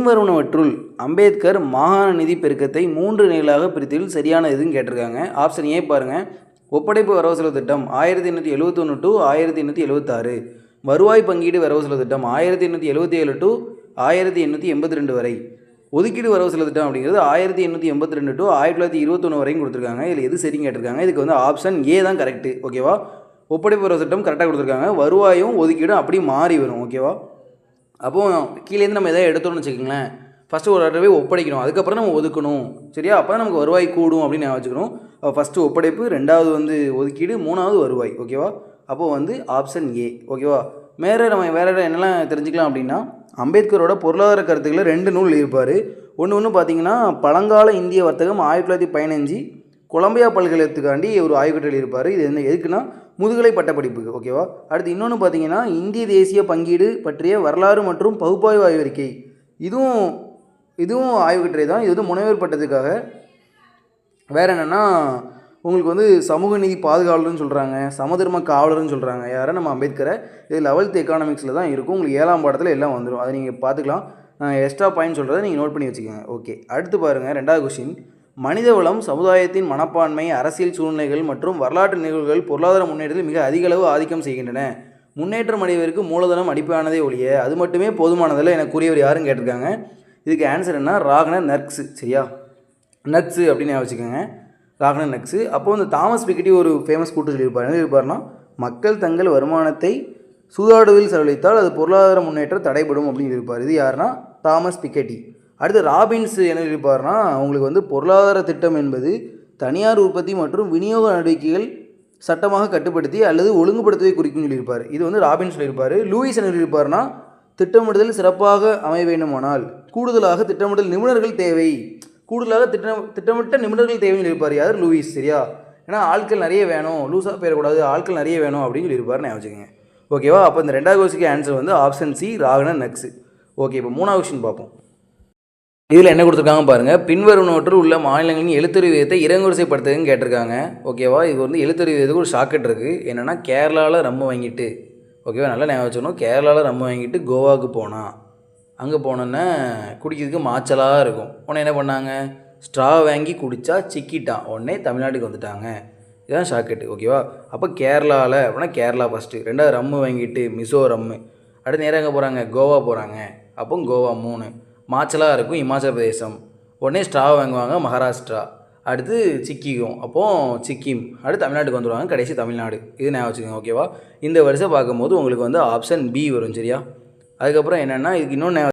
பின்வருவனவற்றுள் அம்பேத்கர் மாகாண நிதி பெருக்கத்தை 3 நிலைகளாக பிரித்ததில் சரியான இதுன்னு கேட்டிருக்காங்க. ஆப்ஷன் ஏ பாருங்கள், ஒப்படைப்பு வரவு செலவு திட்டம் 1871 டு 1876, வருவாய் பங்கீடு வரவு செலவு திட்டம் 1877 டு 1882 வரை, ஒதுக்கீடு வரவு செலவு திட்டம் அப்படிங்கிறது 1882 டு 1921 வரைக்கும் கொடுத்துருக்காங்க. இதில் எது சரின்னு கேட்டிருக்காங்க. இதுக்கு வந்து ஆப்ஷன் ஏ தான் கரெக்டு. ஓகேவா? ஒப்படைப்பு வரவு திட்டம் கரெக்டாக கொடுத்துருக்காங்க. வருவாயும் ஒதுக்கீடும் அப்படி மாறி வரும். ஓகேவா? அப்போது கீழேருந்து நம்ம எதாவது எடுத்தோம்னு வச்சுக்கோங்களேன், ஃபஸ்ட்டு ஒரு தடவை ஒப்படைக்கணும், அதுக்கப்புறம் நம்ம ஒதுக்கணும். சரியா? அப்போ தான் நமக்கு வருவாய் கூடும் அப்படின்னு நான் வச்சுக்கணும். ஃபஸ்ட்டு ஒப்படைப்பு, ரெண்டாவது வந்து ஒதுக்கீடு, மூணாவது வருவாய். ஓகேவா? அப்போது வந்து ஆப்ஷன் ஏ. ஓகேவா? நம்ம வேறு என்னெல்லாம் தெரிஞ்சுக்கலாம் அப்படின்னா, அம்பேத்கரோட பொருளாதார கருத்துக்களை 2 நூல் எழுதியிருப்பார். ஒன்று பார்த்தீங்கன்னா பழங்கால இந்திய வர்த்தகம் 1915, கொலம்பியா பல்கலைக்கழகத்துக்காண்டி ஒரு ஆய்வுக்கட்டுரை எழுதியிருப்பார். இது எதுக்குன்னா முதுகலை பட்டப்படிப்புக்கு. ஓகேவா? அடுத்து இன்னொன்று பார்த்தீங்கன்னா இந்திய தேசிய பங்கீடு பற்றிய வரலாறு மற்றும் பகுப்பாய்வு ஆய்வறிக்கை. இதுவும் ஆய்வுக்கட்டுரை தான். இது வந்து முனைவர் பட்டத்துக்காக. வேறு என்னென்னா உங்களுக்கு வந்து சமூக நீதி பாதுகாவலர்னு சொல்கிறாங்க, சமதர்ம காவலர்னு சொல்கிறாங்க. யாரை? நம்ம அம்பேத்கரை. இது 11th எக்கானமிக்ஸில் தான் இருக்கும். உங்களுக்கு 7ஆம் பாடத்தில் எல்லாம் வந்துடும். அதை நீங்கள் பார்த்துக்கலாம். எக்ஸ்ட்ரா பாயிண்ட் சொல்கிறத நீங்கள் நோட் பண்ணி வச்சுக்கோங்க. ஓகே, அடுத்து பாருங்கள், 2வது கொஸ்டின். மனித வளம், சமுதாயத்தின் மனப்பான்மை, அரசியல் சூழ்நிலைகள் மற்றும் வரலாற்று நிகழ்வுகள் பொருளாதார முன்னேற்றத்தில் மிக அதிக அளவு ஆதிக்கம் செய்கின்றன. முன்னேற்றம் அடைவதற்கு மூலதனம் அடிப்படையானதே ஒழிய அது மட்டுமே போதுமானதில்லை என கூறியவர் யாருன்னு கேட்டிருக்காங்க. இதுக்கு ஆன்சர் என்ன? ராக்னர் நர்க்ஸு. சரியா? நக்ஸு அப்படின்னு வச்சுக்கோங்க, ராக்னர் நக்ஸு. அப்போது வந்து தாமஸ் பிக்கெட்டி ஒரு ஃபேமஸ் கூட்டு சொல்லியிருப்பார். என்ன சொல்லியிருப்பார்னா, மக்கள் தங்கள் வருமானத்தை சூதாடுவதில் செலவழித்தால் அது பொருளாதார முன்னேற்றம் தடைபடும் அப்படின்னு இருப்பார். இது யாருன்னா தாமஸ் பிக்கெட்டி. அடுத்து ராபின்ஸ் என்ன சொல்லியிருப்பார்னா, உங்களுக்கு வந்து பொருளாதார திட்டம் என்பது தனியார் உற்பத்தி மற்றும் விநியோக நடவடிக்கைகள் சட்டமாக கட்டுப்படுத்தி அல்லது ஒழுங்குபடுத்துவதை குறிக்கும் சொல்லியிருப்பார். இது வந்து ராபின்ஸ் சொல்லியிருப்பார். லூயிஸ் என்ன சொல்லியிருப்பார்னா, திட்டமிடுதல் சிறப்பாக அமைய வேண்டுமானால் கூடுதலாக திட்டமிடல் நிபுணர்கள் தேவை, கூடுதலாக திட்டமிட்ட நிபுணர்கள் தேவைன்னு இருப்பார். யார்? லூயிஸ். சரியா? ஏன்னா ஆட்கள் நிறைய வேணும், லூஸாக போயிடக்கூடாது, ஆட்கள் நிறைய வேணும் அப்படின்னு சொல்லியிருப்பார். நான் வச்சுக்கோங்க. ஓகேவா? அப்போ இந்த 2வது கொஸ்டினுக்கு ஆன்சர் வந்து ஆப்ஷன் சி, ராக்னர் நக்ஸு. ஓகே, இப்போ 3வது கொஸ்டின் பார்ப்போம். இதில் என்ன கொடுத்துருக்காங்க பாருங்கள். பின்வருவனவற்றில் உள்ள மாநிலங்களின் எழுத்தறிவு விகிதத்தை இறங்குவரிசைப்படுத்துதுன்னு கேட்டிருக்காங்க. ஓகேவா? இது வந்து எழுத்தறிவு விகிதத்துக்கு ஒரு ஷாக்கெட் இருக்குது. என்னென்னா கேரளாவில் ரம்மு வாங்கிட்டு, ஓகேவா, நல்லா ஞாபகம் வச்சுக்கணும், கேரளாவில் ரம்மு வாங்கிட்டு கோவாவுக்கு போனான். அங்கே போனோன்னே குடிக்கிறதுக்கு மாச்சலாக இருக்கும். உடனே என்ன பண்ணாங்க? ஸ்ட்ரா வாங்கி குடித்தா சிக்கிட்டான். உடனே தமிழ்நாட்டுக்கு வந்துட்டாங்க. இதுதான் ஷாக்கெட்டு. ஓகேவா? அப்போ கேரளாவில் அப்படின்னா கேரளா ஃபஸ்ட்டு, 2வது ரம்மு வாங்கிட்டு மிசோரம்மு, அடுத்து நேராக எங்கே போகிறாங்க? கோவா போகிறாங்க. அப்போ கோவா 3, மாச்சலாக இருக்கும் இமாச்சல பிரதேசம், உடனே ஸ்ட்ரா வாங்குவாங்க மகாராஷ்டிரா, அடுத்து சிக்கிக்கும், அப்போது சிக்கிம், அடுத்து தமிழ்நாட்டுக்கு வந்துடுவாங்க, கடைசி தமிழ்நாடு. இது ஞாபகம் வச்சுக்கோங்க. ஓகேவா? இந்த வருஷம் பார்க்கும்போது உங்களுக்கு வந்து ஆப்ஷன் பி வரும். சரியா? அதுக்கப்புறம் என்னென்னா இதுக்கு இன்னொன்று